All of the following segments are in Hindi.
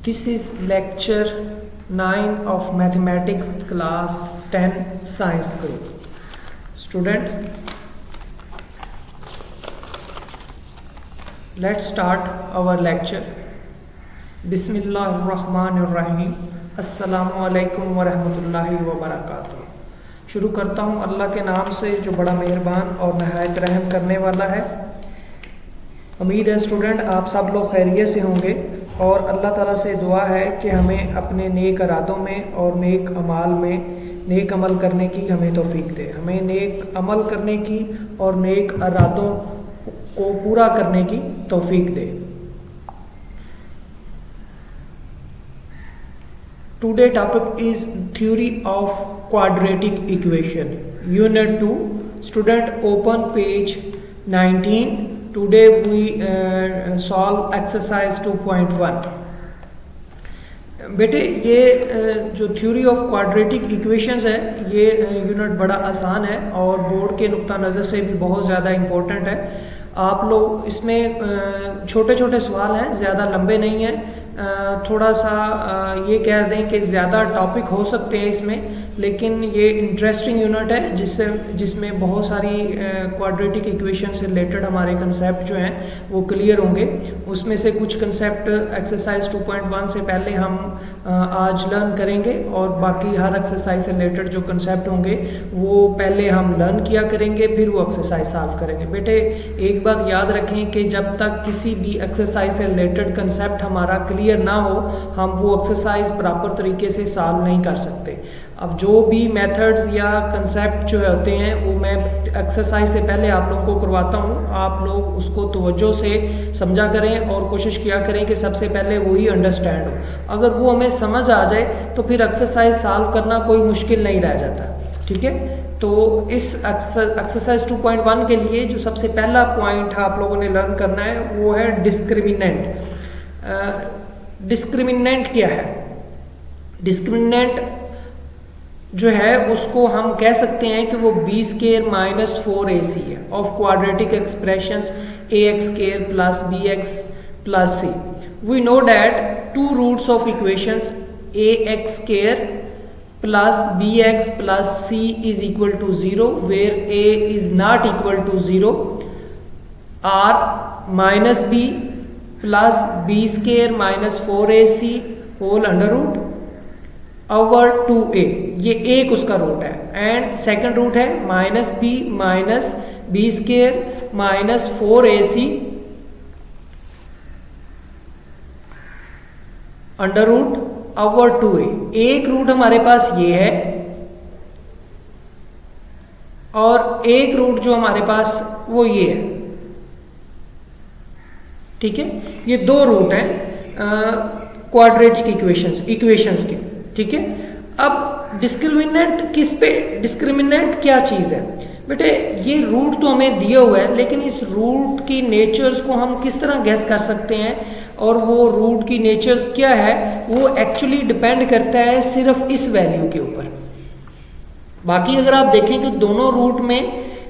This is lecture 9 of mathematics class 10 science group. Student, let's start our lecture. बिस्मिल्लाहिर्रहमानिर्रहीम। अस्सलामु अलैकुम वरहमतुल्लाहि वबरकातुहू। शुरू करता हूँ अल्लाह के नाम से जो बड़ा मेहरबान और नहायत रहम करने वाला है। उम्मीद है स्टूडेंट आप सब लोग खैरियत से होंगे और अल्लाह ताला से दुआ है कि हमें अपने नेक इरादों में और नेक अमाल में नेक अमल करने की हमें तौफीक दे, हमें नेक अमल करने की और नेक इरादों को पूरा करने की तौफीक दे। Today topic is theory of quadratic equation, unit 2. Student open page 19. Today we solve exercise 2.1. बेटे ये जो थ्योरी ऑफ क्वाड्रेटिक इक्वेशंस है ये यूनिट बड़ा आसान है और बोर्ड के नुक्ता नज़र से भी बहुत ज़्यादा इम्पोर्टेंट है। आप लोग इसमें छोटे छोटे सवाल हैं, ज़्यादा लंबे नहीं हैं। थोड़ा सा ये कह दें कि ज़्यादा टॉपिक हो सकते हैं इसमें, लेकिन ये इंटरेस्टिंग यूनिट है जिसमें बहुत सारी क्वाड्रेटिक इक्वेशन से रिलेटेड हमारे कंसेप्ट जो हैं वो क्लियर होंगे। उसमें से कुछ कंसेप्ट एक्सरसाइज 2.1 से पहले हम आज लर्न करेंगे और बाकी हर एक्सरसाइज से रिलेटेड जो कंसेप्ट होंगे वो पहले हम लर्न किया करेंगे, फिर वो एक्सरसाइज सॉल्व करेंगे। बेटे एक बात याद रखें कि जब तक किसी भी एक्सरसाइज से रिलेटेड कंसेप्ट हमारा क्लियर ना हो हम वो एक्सरसाइज प्रॉपर तरीके से सॉल्व नहीं कर सकते। अब जो भी मेथड्स या कंसेप्ट जो होते हैं वो मैं एक्सरसाइज से पहले आप लोगों को करवाता हूँ, आप लोग उसको तवज्जो से समझा करें और कोशिश किया करें कि सबसे पहले वही अंडरस्टैंड हो। अगर वो हमें समझ आ जाए तो फिर एक्सरसाइज सॉल्व करना कोई मुश्किल नहीं रह जाता। ठीक है, तो इस एक्सरसाइज 2.1 के लिए जो सबसे पहला पॉइंट आप लोगों ने लर्न करना है वो है डिस्क्रिमिनेंट। डिस्क्रिमिनेंट क्या है? डिस्क्रिमिनेंट जो है उसको हम कह सकते हैं कि वो b स्क्वायर माइनस 4ac है of quadratic expressions ax square plus bx plus c। We know that two roots of equations ax square plus bx plus c is equal to 0 where a is not equal to 0 are minus b plus b square minus 4ac whole under root over 2a। ये एक उसका रूट है एंड सेकंड रूट है minus b minus b square minus 4ac under root over 2a। एक रूट हमारे पास ये है और एक रूट जो हमारे पास वो ये है। ठीक है, ये दो रूट हैं क्वाड्रेटिक इक्वेशंस के। ठीक है, अब डिस्क्रिमिनेंट किस पे, डिस्क्रिमिनेंट क्या चीज़ है? बेटे ये रूट तो हमें दिया हुआ है लेकिन इस रूट की नेचर्स को हम किस तरह गैस कर सकते हैं और वो रूट की नेचर्स क्या है वो एक्चुअली डिपेंड करता है सिर्फ इस वैल्यू के ऊपर। बाकी अगर आप देखें कि दोनों रूट में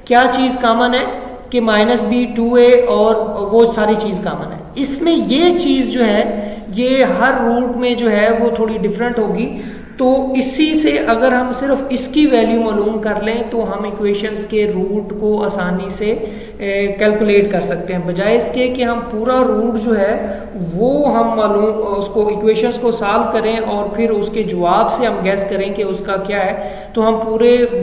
क्या चीज़ कॉमन है कि माइनस b 2a और वो सारी चीज़ कॉमन है। इसमें ये चीज़ जो है ये हर रूट में जो है वो थोड़ी डिफरेंट होगी। तो इसी से अगर हम सिर्फ इसकी वैल्यू मालूम कर लें तो हम इक्वेशंस के रूट को आसानी से कैलकुलेट कर सकते हैं, बजाय इसके कि हम पूरा रूट जो है वो हम मालूम उसको इक्वेशंस को सॉल्व करें और फिर उसके जवाब से हम गैस करें कि उसका क्या है। तो हम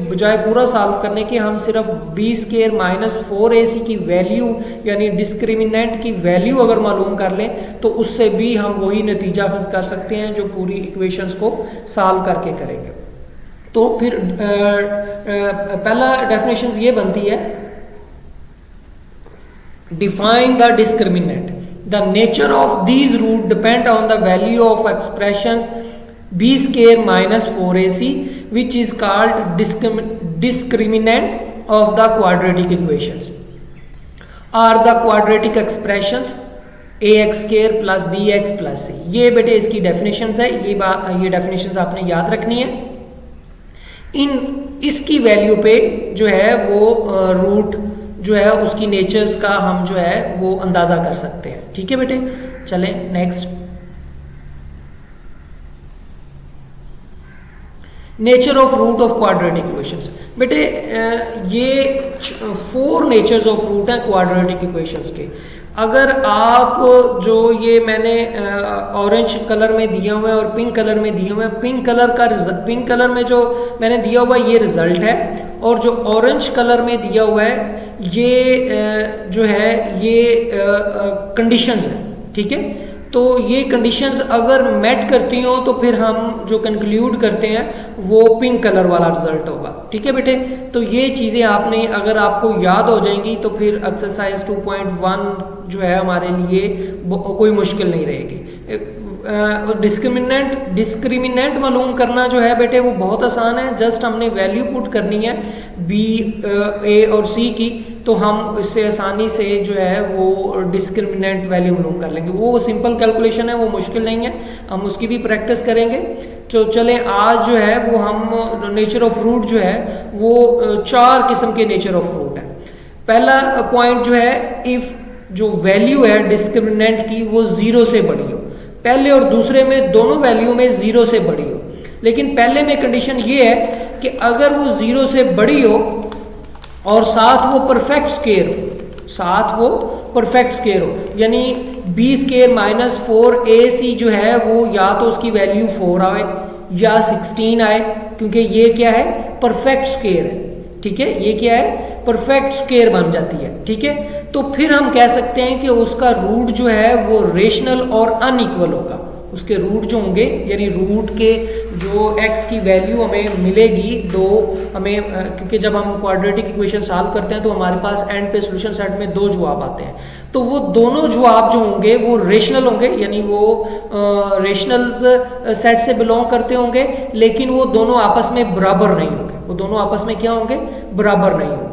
बजाय पूरा सॉल्व करने के हम सिर्फ b स्क्वायर माइनस 4ac की वैल्यू यानी डिस्क्रिमिनेंट की वैल्यू अगर मालूम कर लें तो उससे भी हम वही नतीजा हासिल कर सकते हैं जो पूरी इक्वेशंस को सॉल्व करके करेंगे। तो फिर पहला डेफिनेशन ये बनती है, define the discriminant. The nature of these roots depend on the value of expressions b square minus 4ac which is called discriminant of the quadratic equations are the quadratic expressions ax square plus bx plus c। ये बेटे इसकी डेफिनेशंस है, ये डेफिनेशंस आपने याद रखनी है। इसकी वैल्यू पे जो है वो रूट जो है उसकी नेचर्स का हम जो है वो अंदाज़ा कर सकते हैं। ठीक है बेटे, चलें next. Nature of root of quadratic equations. बेटे ये 4 नेचर्स ऑफ रूट हैं क्वाड्रेटिक इक्वेशंस के। अगर आप जो ये मैंने ऑरेंज कलर में दिया हुआ है और पिंक कलर में दिए हुए हैं, पिंक कलर में जो मैंने दिया हुआ है ये रिजल्ट है, और जो ऑरेंज कलर में दिया हुआ है ये जो है ये कंडीशंस है, ठीक है। तो ये कंडीशंस अगर मेट करती हो तो फिर हम जो कंक्लूड करते हैं वो पिंक कलर वाला रिजल्ट होगा, ठीक है बेटे। तो ये चीज़ें आपने अगर आपको याद हो जाएंगी तो फिर एक्सरसाइज 2.1 जो है हमारे लिए कोई मुश्किल नहीं रहेगी। डिस्क्रिमिनेंट मालूम करना जो है बेटे वो बहुत आसान है, जस्ट हमने वैल्यू पुट करनी है बी, ए और सी की, तो हम इससे आसानी से जो है वो डिस्क्रिमिनेंट वैल्यू मालूम कर लेंगे। वो सिंपल कैलकुलेशन है, वो मुश्किल नहीं है, हम उसकी भी प्रैक्टिस करेंगे। तो चले आज जो है वो हम नेचर ऑफ रूट जो है वो 4 किस्म के नेचर ऑफ रूट है। पहला पॉइंट जो है, इफ़ जो वैल्यू है डिस्क्रिमिनेंट की वो 0 से बड़ी हो, पहले और दूसरे में दोनों वैल्यू में 0 से बड़ी हो। लेकिन पहले में कंडीशन ये है कि अगर वो 0 से बड़ी हो और साथ वो परफेक्ट स्क्वायर हो, यानी बी स्क्वायर माइनस 4ac जो है वो या तो उसकी वैल्यू 4 आए या 16 आए, क्योंकि ये क्या है, परफेक्ट स्क्वायर है, ठीक है। ये क्या है, परफेक्ट स्क्वायर बन जाती है, ठीक है। तो फिर हम कह सकते हैं कि उसका रूट जो है वो रेशनल और अनइक्वल होगा। उसके रूट जो होंगे, यानी रूट के जो x की वैल्यू हमें मिलेगी 2, हमें क्योंकि जब हम क्वाड्रेटिक इक्वेशन सॉल्व करते हैं तो हमारे पास एंड पे सॉल्यूशन सेट में 2 जवाब आते हैं, तो वो दोनों जवाब जो होंगे वो रेशनल होंगे, यानी वो रेशनल सेट से बिलोंग करते होंगे, लेकिन वो दोनों आपस में बराबर नहीं होंगे। वो दोनों आपस में क्या होंगे, बराबर नहीं होंगे।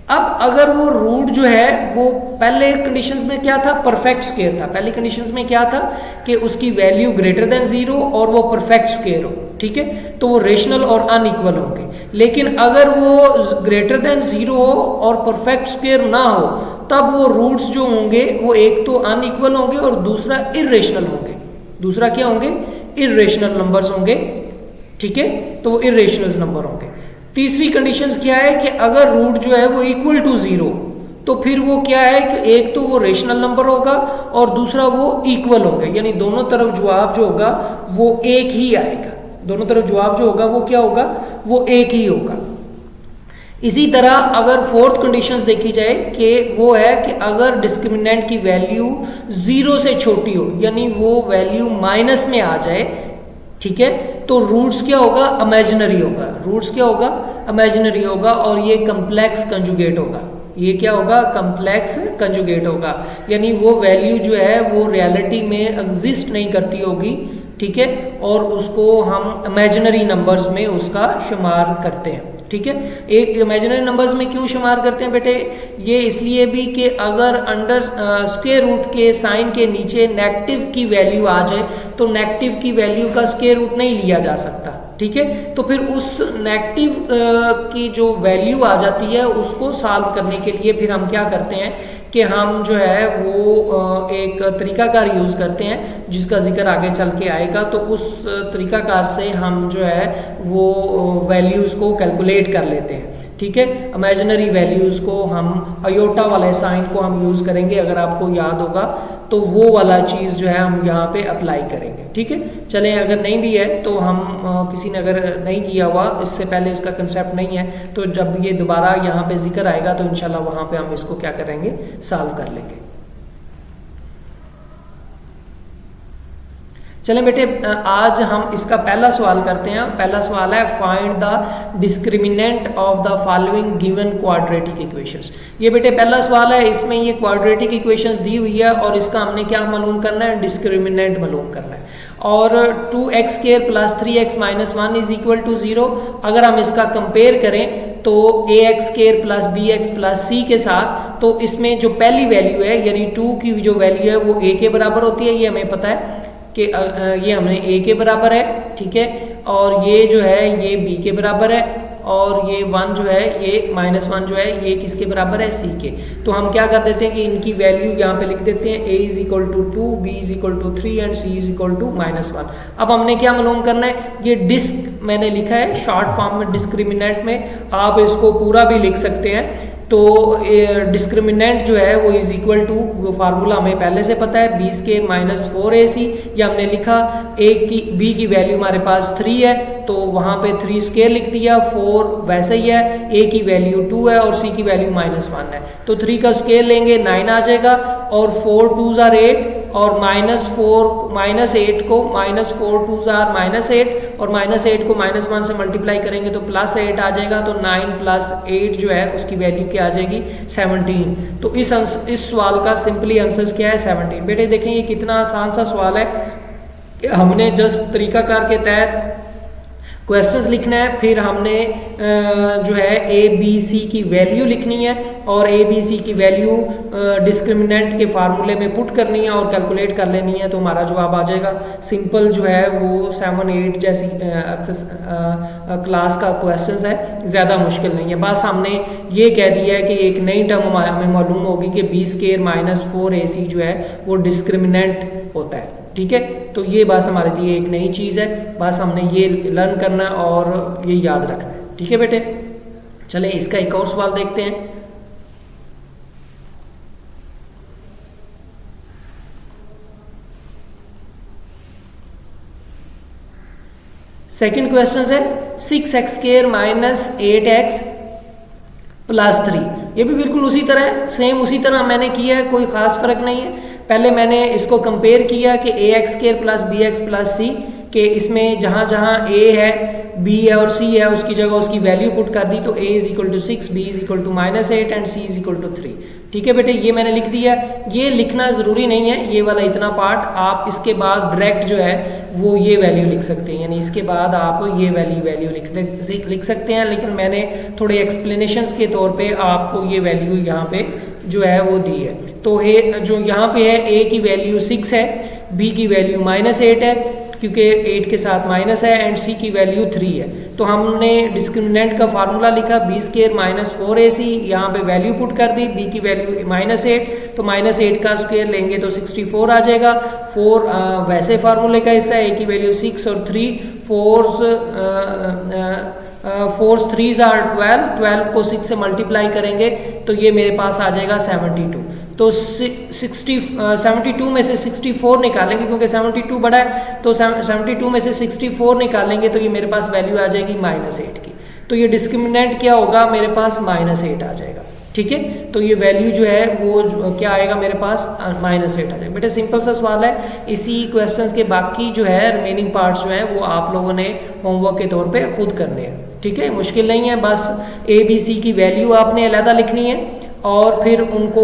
अब अगर वो रूट जो है वो पहले कंडीशंस में क्या था, परफेक्ट स्क्वायर था। पहली कंडीशंस में क्या था कि उसकी वैल्यू ग्रेटर देन 0 और वो परफेक्ट स्क्वायर हो, ठीक है, तो वो रेशनल और अनइक्वल होंगे। लेकिन अगर वो ग्रेटर देन 0 हो और परफेक्ट स्क्वायर ना हो, तब वो रूट्स जो होंगे वो एक तो अनइक्वल होंगे और दूसरा इर्रेशनल होंगे। दूसरा क्या होंगे, इर्रेशनल नंबर्स होंगे, ठीक है, तो वो इर्रेशनल नंबर होंगे। तीसरी कंडीशंस क्या है कि अगर रूट जो है वो इक्वल टू 0, तो फिर वो क्या है कि एक तो वो रेशनल नंबर होगा और दूसरा वो इक्वल होंगे, यानी दोनों तरफ जवाब जो होगा वो एक ही आएगा। दोनों तरफ जवाब जो होगा वो क्या होगा, वो एक ही होगा। इसी तरह अगर फोर्थ कंडीशंस देखी जाए कि वो है कि अगर डिस्क्रिमिनेंट की वैल्यू 0 से छोटी हो, यानी वो वैल्यू माइनस में आ जाए, ठीक है, तो रूट्स क्या होगा, इमेजिनरी होगा। रूट्स क्या होगा, इमेजिनरी होगा, और ये कम्प्लेक्स कंजुगेट होगा। ये क्या होगा, कम्प्लेक्स कंजुगेट होगा, यानी वो वैल्यू जो है वो रियलिटी में एग्जिस्ट नहीं करती होगी, ठीक है, और उसको हम इमेजिनरी नंबर्स में उसका शुमार करते हैं, ठीक है। एक इमेजिनरी नंबर्स में क्यों शुमार करते हैं बेटे, ये इसलिए भी कि अगर अंडर स्क्वायर रूट के साइन के नीचे नेगेटिव की वैल्यू आ जाए तो नेगेटिव की वैल्यू का स्क्वायर रूट नहीं लिया जा सकता, ठीक है। तो फिर उस नेगेटिव की जो वैल्यू आ जाती है उसको सॉल्व करने के लिए फिर हम क्या करते हैं कि हम जो है वो एक तरीकाकार यूज़ करते हैं जिसका जिक्र आगे चल के आएगा। तो उस तरीकाकार से हम जो है वो वैल्यूज़ को कैलकुलेट कर लेते हैं, ठीक है। इमेजिनरी वैल्यूज़ को हम अयोटा वाले साइन को हम यूज़ करेंगे, अगर आपको याद होगा तो वो वाला चीज़ जो है हम यहाँ पे अप्लाई करेंगे, ठीक है। चलें, अगर नहीं भी है तो हम किसी ने अगर नहीं किया हुआ, इससे पहले इसका कंसेप्ट नहीं है, तो जब ये दोबारा यहाँ पे जिक्र आएगा तो इंशाल्लाह वहाँ पे हम इसको क्या करेंगे, सॉल्व कर लेंगे। चलें बेटे, आज हम इसका पहला सवाल करते हैं। पहला सवाल है, find the discriminant of the following given quadratic equations. ये बेटे पहला सवाल है, इसमें ये क्वाड्रेटिक इक्वेशंस दी हुई है और इसका हमने क्या मालूम करना है, डिस्क्रिमिनेंट मालूम करना है। और 2x square plus 3x minus 1 is equal to 0। अगर हम इसका कंपेयर करें तो ax square plus bx plus c के साथ, तो इसमें जो पहली वैल्यू है यानी 2 की जो वैल्यू है वो a के बराबर होती है, ये हमें पता है कि ये हमने a के बराबर है, ठीक है, और ये जो है ये b के बराबर है, और ये 1 जो है ये -1 जो है ये किसके बराबर है, c के। तो हम क्या कर देते हैं कि इनकी वैल्यू यहाँ पे लिख देते हैं, a is equal to 2, b is equal to 3 and c is equal to -1। अब हमने क्या मालूम करना है, ये मैंने लिखा है शॉर्ट फॉर्म में डिस्क्रिमिनेंट में, आप इसको पूरा भी लिख सकते हैं। तो डिस्क्रिमिनेंट जो है वो इज इक्वल टू, वो फार्मूला हमें पहले से पता है, बी स्केयर माइनस 4ac। या हमने लिखा बी की वैल्यू हमारे पास 3 है तो वहाँ पे 3 स्केयर लिख दिया, 4 वैसे ही है, ए की वैल्यू 2 है और सी की वैल्यू -1 है। तो 3 का स्केयर लेंगे 9 आ जाएगा और 4 2s are 8 और -8 को -4 2s are -8 और -8 को -1 से मल्टीप्लाई करेंगे तो +8 आ जाएगा। तो 9 + 8 जो है उसकी वैल्यू क्या आ जाएगी 17। तो इस सवाल का सिंपली आंसर क्या है 17। बेटे देखें ये कितना आसान सा सवाल है, हमने जस्ट तरीकाकार के तहत क्वेश्चंस लिखना है, फिर हमने जो है ए बी सी की वैल्यू लिखनी है और ए बी सी की वैल्यू डिस्क्रिमिनेंट के फार्मूले में पुट करनी है और कैलकुलेट कर लेनी है तो हमारा जवाब आ जाएगा। सिंपल जो है वो 7-8 जैसी क्लास का क्वेश्चंस है, ज़्यादा मुश्किल नहीं है। बस हमने ये कह दिया है कि एक नई टर्म हमें मालूम होगी कि बी स्केयर -4ac जो है वो डिस्क्रिमिनेंट होता है। ठीक है, तो ये बस हमारे लिए एक नई चीज़ है, बस हमने ये लर्न करना है और ये याद रखना है। ठीक है बेटे, चले इसका एक और सवाल देखते हैं। सेकंड क्वेश्चन है 6x² - 8x + 3। ये भी बिल्कुल उसी तरह है, सेम उसी तरह मैंने किया है, कोई खास फर्क नहीं है। पहले मैंने इसको कंपेयर किया कि ax² + bx + c के इसमें जहाँ जहाँ a है, b है और c है उसकी जगह उसकी वैल्यू पुट कर दी। तो a = 6, b = -8 एंड c = 3। ठीक है बेटे, ये मैंने लिख दिया। ये लिखना ज़रूरी नहीं है, ये वाला इतना पार्ट आप इसके बाद डायरेक्ट जो है वो ये वैल्यू लिख सकते हैं, यानी इसके बाद आप ये वैल्यू लिख सकते हैं, लेकिन मैंने थोड़े एक्सप्लेनेशंस के तौर पे आपको ये वैल्यू यहाँ पे जो है वो दी है। तो जो यहाँ पे है a की वैल्यू 6 है, b की वैल्यू -8 है क्योंकि 8 के साथ माइनस है एंड c की वैल्यू 3 है। तो हमने डिस्क्रिमिनेंट का फार्मूला लिखा b² -4ac, यहाँ पे वैल्यू पुट कर दी, b की वैल्यू -8 तो -8 का स्क्वायर लेंगे तो 64 आ जाएगा। 4 वैसे फार्मूले का हिस्सा है, a की वैल्यू 6 और 3 4 3s are 12 को 6 से मल्टीप्लाई करेंगे तो ये मेरे पास आ जाएगा 72। तो 72 में से 64 निकालेंगे क्योंकि 72 बड़ा है, तो 72 में से 64 निकालेंगे तो ये मेरे पास वैल्यू आ जाएगी -8 की। तो ये डिस्क्रिमिनेंट क्या होगा, मेरे पास -8 आ जाएगा। ठीक है, तो ये वैल्यू जो है वो क्या आएगा मेरे पास -8 आ जाएगा। बेटा सिंपल सा सवाल है, इसी क्वेश्चंस के बाकी जो है रिमेनिंग पार्ट्स जो है वो आप लोगों ने होमवर्क के तौर पे खुद करने हैं। ठीक है, मुश्किल नहीं है, बस ए बी सी की वैल्यू आपने अलग लिखनी है और फिर उनको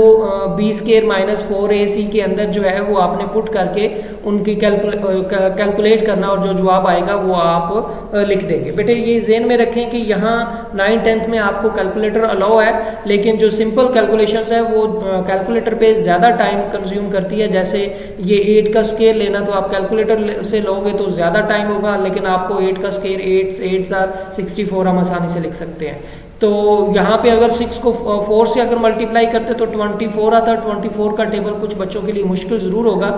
b² -4ac के अंदर जो है वो आपने पुट करके उनकी कैलकुलेट करना और जो जवाब आएगा वो आप लिख देंगे। बेटे ये ज़हन में रखें कि यहाँ 9th-10th में आपको कैलकुलेटर अलाउ है, लेकिन जो सिंपल कैलकुलेशंस है वो कैलकुलेटर पे ज़्यादा टाइम कंज्यूम करती है। जैसे ये 8 का स्क्वायर लेना तो आप कैलकुलेटर से लोगे तो ज़्यादा टाइम होगा, लेकिन आपको 8 का स्क्वायर 8 64 हम आसानी से लिख सकते हैं। तो यहाँ पे अगर 6 को 4 से अगर मल्टीप्लाई करते तो 24 आता। 24 का टेबल कुछ बच्चों के लिए मुश्किल ज़रूर होगा,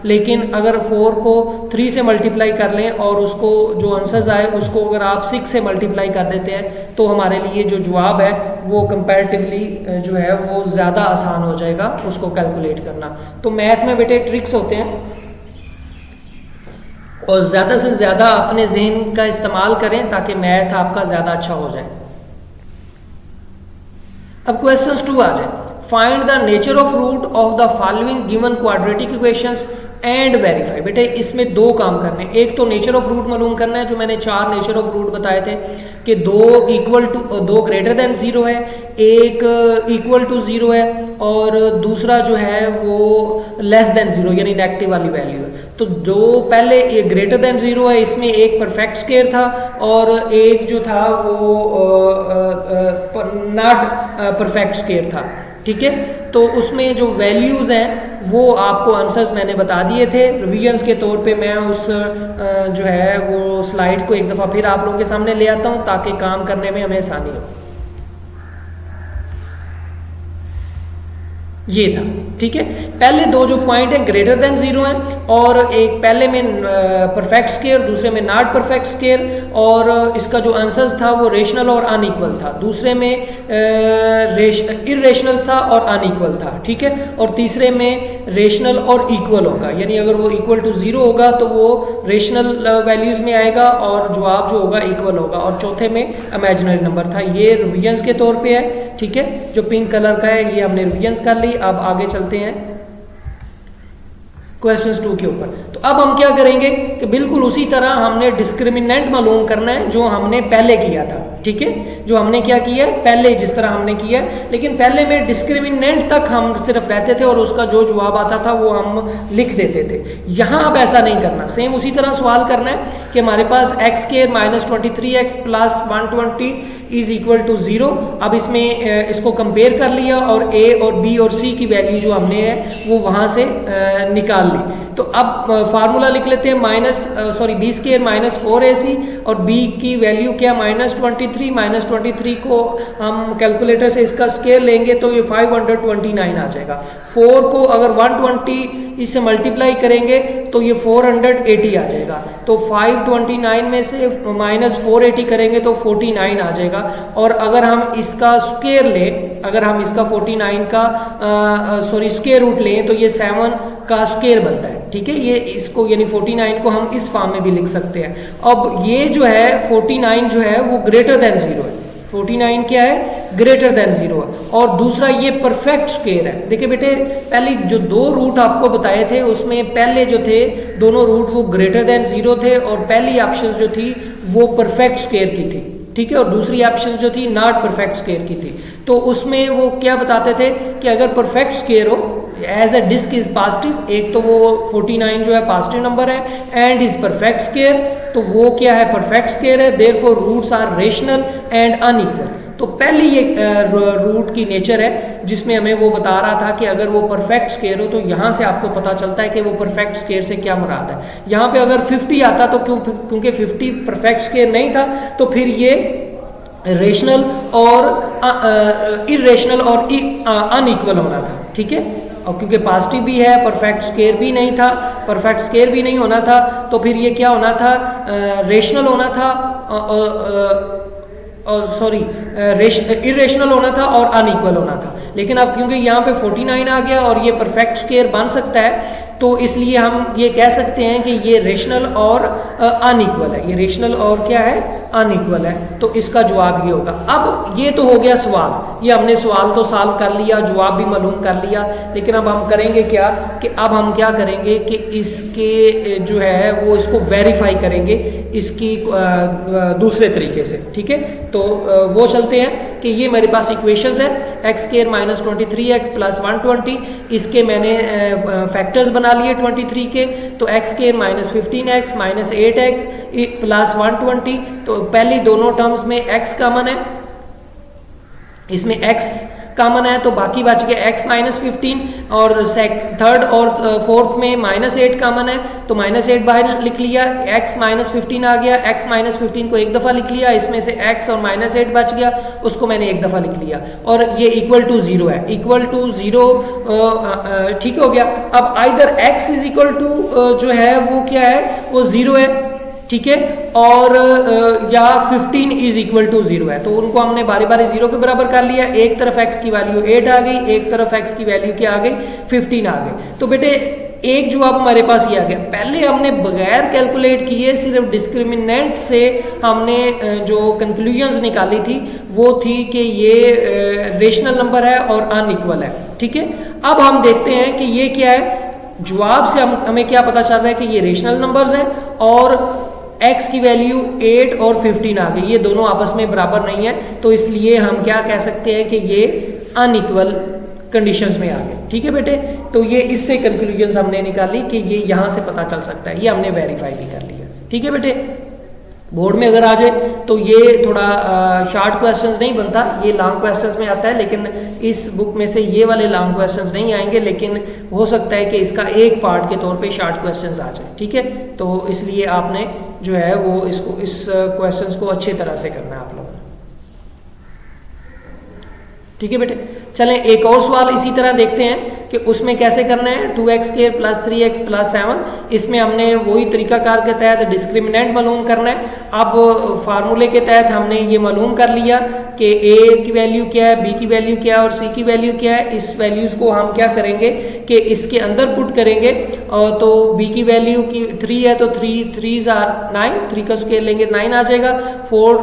लेकिन अगर 4 को 3 से मल्टीप्लाई कर लें और उसको जो आंसर्स आए उसको अगर आप 6 से मल्टीप्लाई कर देते हैं तो हमारे लिए जो जवाब है वो कंपैरेटिवली जो है वो ज़्यादा आसान हो जाएगा उसको कैलकुलेट करना। तो मैथ में बेटे ट्रिक्स होते हैं और ज़्यादा से ज़्यादा अपने जहन का इस्तेमाल करें ताकि मैथ आपका ज़्यादा अच्छा हो जाए। अब क्वेश्चन 2 आ जाए। Find the nature of root of the following given quadratic equations and verify. बेटे इसमें 2 काम करने, एक तो नेचर ऑफ रूट मालूम करना है, जो मैंने 4 नेचर ऑफ रूट बताए थे कि 2 ग्रेटर देन 0 है, एक इक्वल टू 0 है और दूसरा जो है वो लेस देन 0 यानी नेगेटिव वाली वैल्यू है। तो जो पहले एक ग्रेटर देन 0 है इसमें एक परफेक्ट स्क्वायर था और एक जो था वो नॉट परफेक्ट स्क्वायर था। ठीक है, तो उसमें जो वैल्यूज़ हैं वो आपको आंसर्स मैंने बता दिए थे। रिवीजन्स के तौर पे मैं उस जो है वो स्लाइड को एक दफ़ा फिर आप लोगों के सामने ले आता हूँ ताकि काम करने में हमें आसानी हो। ये था, ठीक है। पहले दो जो पॉइंट है ग्रेटर देन जीरो है, और एक पहले में परफेक्ट स्केयर, दूसरे में नॉट परफेक्ट स्केयर, और इसका जो आंसर था वो रेशनल और अनइक्वल था, दूसरे में इरेशनल था और अनइक्वल था, ठीक है, और तीसरे में रेशनल और इक्वल होगा, यानी अगर वो इक्वल टू जीरो होगा तो वो रेशनल वैल्यूज में आएगा और जवाब जो होगा इक्वल होगा, और चौथे में इमेजिनरी नंबर था। ये रिविजन्स के तौर पे है, ठीक है, जो पिंक कलर का है ये हमने रिविजन्स कर ली। अब आगे चलते हैं क्वेश्चन 2 के ऊपर। तो अब हम क्या करेंगे कि बिल्कुल उसी तरह हमने डिस्क्रिमिनेंट मालूम करना है जो हमने पहले किया था, ठीक है, जो हमने क्या किया है पहले जिस तरह हमने किया है, लेकिन पहले में डिस्क्रिमिनेंट तक हम सिर्फ रहते थे और उसका जो जवाब आता था वो हम लिख देते थे। यहाँ अब ऐसा नहीं करना, सेम उसी तरह सवाल करना है कि हमारे पास X square minus 23x plus 120 is equal to 0। अब इसमें इसको कंपेयर कर लिया और a और b और c की वैल्यू जो हमने है वो वहाँ से निकाल ली। तो अब फार्मूला लिख लेते हैं b स्क्वायर माइनस 4ac, और b की वैल्यू क्या -23, -23 को हम कैलकुलेटर से इसका स्क्वायर लेंगे तो ये 529 आ जाएगा। 4 को अगर 120 इससे मल्टीप्लाई करेंगे तो ये 480 आ जाएगा। तो 529 में से -480 करेंगे तो 49 आ जाएगा। और अगर हम इसका स्क्वायर लें, अगर हम इसका 49 का स्क्वायर रूट लें तो ये 7 का स्क्वायर बनता है, ठीक है। ये इसको यानी 49 को हम इस फॉर्म में भी लिख सकते हैं। अब ये जो है 49 जो है वो ग्रेटर देन 0 है। 49 क्या है? ग्रेटर देन 0 है। और दूसरा ये परफेक्ट स्क्वायर है। देखिए बेटे, पहले जो दो रूट आपको बताए थे उसमें पहले जो थे दोनों रूट वो ग्रेटर देन 0 थे, और पहली ऑप्शन जो थी वो परफेक्ट स्क्वायर की थी, ठीक है, और दूसरी ऑप्शन जो थी नॉट परफेक्ट स्क्वायर की थी। तो उसमें वो क्या बताते थे कि अगर परफेक्ट स्क्वायर हो as a disc is positive, एक तो वो 49 जो है पॉजिटिव नंबर है, एंड इज परफेक्ट स्क्वायर, तो वो क्या है? परफेक्ट स्क्वायर है। Therefore roots are rational and unequal. तो पहली ये रूट की नेचर है जिसमें हमें वो बता रहा था कि अगर वो परफेक्ट स्क्वायर हो, तो यहाँ से आपको पता चलता है कि वो परफेक्ट स्क्वायर से क्या मुराद है। यहाँ पे अगर 50 आता तो क्योंकि 50 परफेक्ट स्क्वायर नहीं था तो फिर ये रेशनल और इरेशनल और अनइक्वल होना था, ठीक है। और क्योंकि पॉजिटिव भी है, परफेक्ट स्क्वायर भी नहीं था, परफेक्ट स्क्वायर भी नहीं होना था, तो फिर ये क्या होना था? रेशनल होना था, इरेशनल होना था और अनइक्वल होना था। लेकिन अब क्योंकि यहाँ पे 49 आ गया और ये परफेक्ट स्क्वायर बन सकता है, तो इसलिए हम ये कह सकते हैं कि ये रेशनल और अनइक्वल है। ये रेशनल और क्या है? अनइक्वल है। तो इसका जवाब ये होगा। अब ये तो हो गया सवाल, ये हमने सवाल तो सॉल्व कर लिया, जवाब भी मालूम कर लिया, लेकिन अब हम करेंगे क्या कि अब हम क्या करेंगे कि इसके जो है वो इसको वेरीफाई करेंगे इसकी दूसरे तरीके से, ठीक है। तो वो चलते हैं कि ये मेरे पास इक्वेशंस है, x square minus 23x plus 120, इसके मैंने फैक्टर्स बना लिए 23 के, तो x square minus 15x minus 8x plus 120। तो पहली दोनों टर्म्स में x कॉमन है, इसमें x कॉमन है तो बाकी बच गया x माइनस 15, और थर्ड और फोर्थ में माइनस 8 कॉमन है तो माइनस 8 बाहर लिख लिया, x माइनस 15 आ गया, x माइनस 15 को एक दफ़ा लिख लिया, इसमें से x और माइनस 8 बच गया, उसको मैंने एक दफ़ा लिख लिया, और ये इक्वल टू 0 है, इक्वल टू 0 ठीक हो गया। अब either x is equal to जो है वो क्या है? वो 0 है, ठीक है, और या 15 इज इक्वल टू 0 है। तो उनको हमने बारी बारी 0 के बराबर कर लिया। एक तरफ x की वैल्यू 8 आ गई, एक तरफ x की वैल्यू क्या आ गई? 15 आ गई। तो बेटे एक जवाब हमारे पास ये आ गया। पहले हमने बगैर कैलकुलेट किए सिर्फ डिस्क्रिमिनेंट से हमने जो कंक्लूजन्स निकाली थी वो थी कि ये रेशनल नंबर है और अनइक्वल है, ठीक है। अब हम देखते हैं कि ये क्या है। जवाब से हमें क्या पता चल रहा है कि ये रेशनल नंबर्स हैं, और x की वैल्यू 8 और 15 आ गई, ये दोनों आपस में बराबर नहीं है, तो इसलिए हम क्या कह सकते हैं कि ये अनइक्वल कंडीशंस में आ गए, ठीक है बेटे। तो ये इससे कंक्लूजन्स हमने निकाली कि ये यहाँ से पता चल सकता है, ये हमने वेरीफाई भी कर लिया, ठीक है बेटे। बोर्ड में अगर आ जाए तो ये थोड़ा शॉर्ट क्वेश्चंस नहीं बनता, ये लॉन्ग क्वेश्चंस में आता है, लेकिन इस बुक में से ये वाले लॉन्ग क्वेश्चंस नहीं आएंगे, लेकिन हो सकता है कि इसका एक पार्ट के तौर पे शॉर्ट क्वेश्चंस आ जाए, ठीक है। तो इसलिए आपने जो है वो इस क्वेश्चंस को अच्छी तरह से करना है आप लोगों ने। ठीक है बेटे, चलें एक और सवाल इसी तरह देखते हैं कि उसमें कैसे करना है। 2x² + 3x + 7, इसमें हमने वही तरीकाकार के तहत डिस्क्रिमिनेंट मालूम करना है। अब फार्मूले के तहत हमने ये मालूम कर लिया कि a की वैल्यू क्या है, b की वैल्यू क्या है और c की वैल्यू क्या है। इस वैल्यूज़ को हम क्या करेंगे कि इसके अंदर पुट करेंगे। तो b की वैल्यू की 3 है तो 3 are 9, 3 का स्क्वायर लेंगे 9 आ जाएगा, 4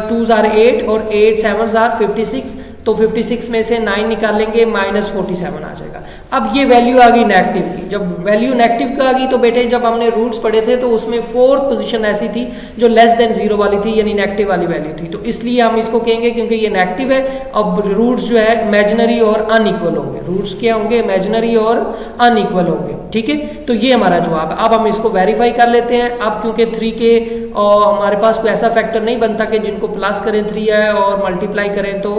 2 are 8 और 8 7 are 56, तो 56 में से 9 निकालेंगे -47 आ जाएगा। अब ये वैल्यू आ गई नेगेटिव की। जब वैल्यू नेगेटिव का आ गई तो बेटे जब हमने रूट्स पढ़े थे तो उसमें 4th पोजीशन ऐसी थी जो लेस देन 0 वाली थी, यानी नेगेटिव वाली वैल्यू थी, तो इसलिए हम इसको कहेंगे क्योंकि ये नेगेटिव है। अब रूट्स जो है इमेजिनरी और अनइक्वल होंगे। रूट्स क्या होंगे? इमेजिनरी और अनइक्वल होंगे। ठीक है, तो ये हमारा जवाब है। अब हम इसको वेरीफाई कर लेते हैं। अब क्योंकि 3 के हमारे पास कोई ऐसा फैक्टर नहीं बनता कि जिनको प्लस करें 3 आए और मल्टीप्लाई करें तो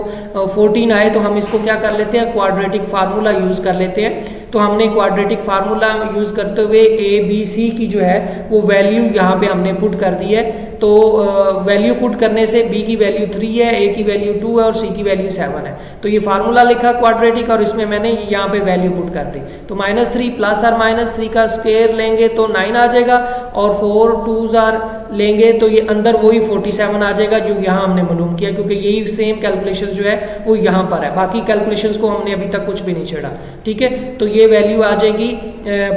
14 आए, तो हम इसको क्या कर लेते हैं, क्वाड्रेटिक फार्मूला यूज़ कर लेते हैं। तो हमने क्वाड्रेटिक फार्मूला यूज़ करते हुए ए बी सी की जो है वो वैल्यू यहाँ पे हमने पुट कर दी है। तो वैल्यू पुट करने से b की वैल्यू 3 है, a की वैल्यू 2 है और c की वैल्यू 7 है। तो ये फार्मूला लिखा क्वाड्रेटिक और इसमें मैंने यहाँ पे वैल्यू पुट कर दी। तो -3 + और -3 का स्क्वायर लेंगे तो 9 आ जाएगा और 4 2s लेंगे तो ये अंदर वही 47 आ जाएगा जो यहाँ हमने मालूम किया, क्योंकि यही सेम कैलकुलेशन जो है वो यहाँ पर है। बाकी कैलकुलेशंस को हमने अभी तक कुछ भी नहीं छेड़ा। ठीक है, तो ये वैल्यू आ जाएगी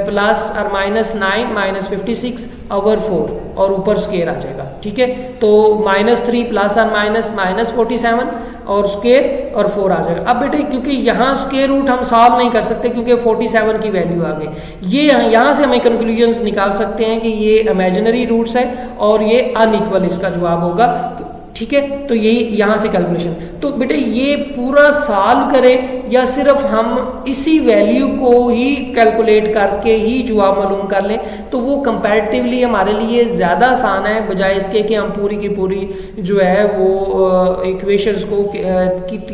+और -9 -56 over 4 और ऊपर स्क्वायर आ जाएगा। ठीक है, तो -3 + और -47 और स्क्वायर और 4 आ जाएगा। अब बेटे क्योंकि यहाँ स्क्वायर रूट हम सॉल्व नहीं कर सकते क्योंकि 47 की वैल्यू आ गई, ये यहाँ से हमें कंक्लूजन्स निकाल सकते हैं कि ये इमेजिनरी रूट्स है और ये अनइक्वल इसका जवाब होगा। ठीक है, तो यही यहाँ से कैलकुलेशन। तो बेटे ये पूरा सॉल्व करें या सिर्फ हम इसी वैल्यू को ही कैलकुलेट करके ही जवाब मालूम कर लें तो वो कंपैरेटिवली हमारे लिए ज़्यादा आसान है, बजाय इसके कि हम पूरी की पूरी जो है वो इक्वेशंस को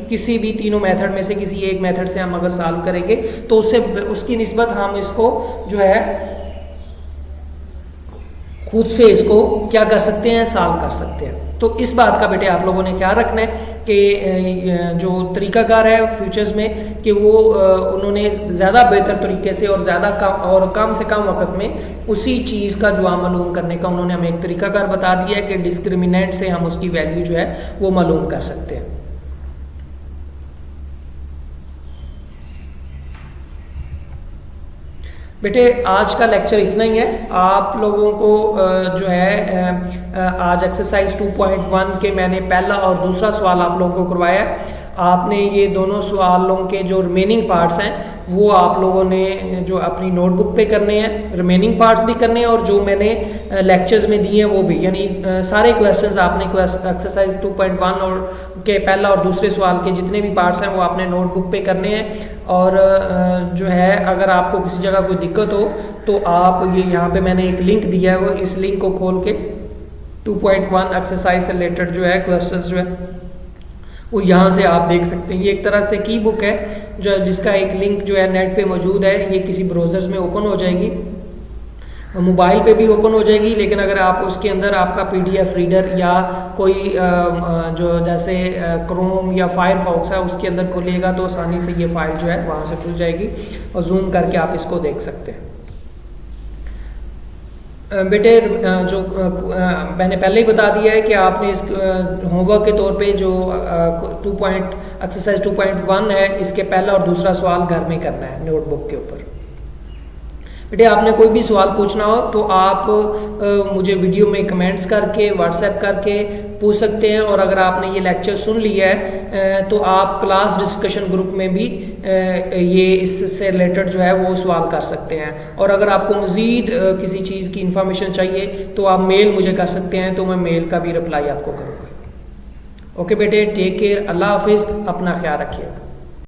किसी भी तीनों मेथड में से किसी एक मेथड से हम अगर सॉल्व करेंगे तो उससे उसकी निस्बत हम इसको जो है खुद से इसको क्या कर सकते हैं, सॉल्व कर सकते हैं। तो इस बात का बेटे आप लोगों ने ख्याल रखना है कि जो तरीकाकार है फ्यूचर्स में कि वो उन्होंने ज़्यादा बेहतर तरीके से और ज़्यादा कम से कम वक्त में उसी चीज़ का जवाब मालूम करने का उन्होंने हमें एक तरीकाकार बता दिया है कि डिस्क्रिमिनेंट से हम उसकी वैल्यू जो है वो मालूम कर सकते हैं। बेटे आज का लेक्चर इतना ही है। आप लोगों को जो है आज एक्सरसाइज 2.1 के मैंने पहला और दूसरा सवाल आप लोगों को करवाया। आपने ये दोनों सवालों के जो रिमेनिंग पार्ट्स हैं वो आप लोगों ने जो अपनी नोटबुक पे करने हैं, रिमेनिंग पार्ट्स भी करने हैं और जो मैंने लेक्चर्स में दिए हैं वो भी, यानी सारे क्वेश्चंस आपने एक्सरसाइज 2.1 और के पहला और दूसरे सवाल के जितने भी पार्ट्स हैं वो आपने नोटबुक पे करने हैं। और जो है अगर आपको किसी जगह कोई दिक्कत हो तो आप ये यहाँ पे मैंने एक लिंक दिया है, वो इस लिंक को खोल के 2.1 एक्सरसाइज से रिलेटेड जो है क्वेश्चंस जो है वो यहाँ से आप देख सकते हैं। ये एक तरह से की बुक है जो जिसका एक लिंक जो है नेट पे मौजूद है। ये किसी ब्राउज़र्स में ओपन हो जाएगी, मोबाइल पे भी ओपन हो जाएगी, लेकिन अगर आप उसके अंदर आपका PDF रीडर या कोई जो जैसे क्रोम या फायरफॉक्स है उसके अंदर खोलिएगा तो आसानी से ये फाइल जो है वहाँ से खुल जाएगी और जूम करके आप इसको देख सकते हैं। बेटे जो मैंने पहले ही बता दिया है कि आपने इस होमवर्क के तौर पे जो एक्सरसाइज 2.1 है इसके पहला और दूसरा सवाल घर में करना है नोटबुक के ऊपर। बेटे आपने कोई भी सवाल पूछना हो तो आप मुझे वीडियो में कमेंट्स करके व्हाट्सएप करके पूछ सकते हैं, और अगर आपने ये लेक्चर सुन लिया है तो आप क्लास डिस्कशन ग्रुप में भी ये इससे रिलेटेड जो है वो सवाल कर सकते हैं। और अगर आपको मज़ीद किसी चीज़ की इंफॉर्मेशन चाहिए तो आप मेल मुझे कर सकते हैं, तो मैं मेल का भी रिप्लाई आपको करूँगा। ओके बेटे, टेक केयर, अल्लाह हाफिज़, अपना ख्याल रखिएगा।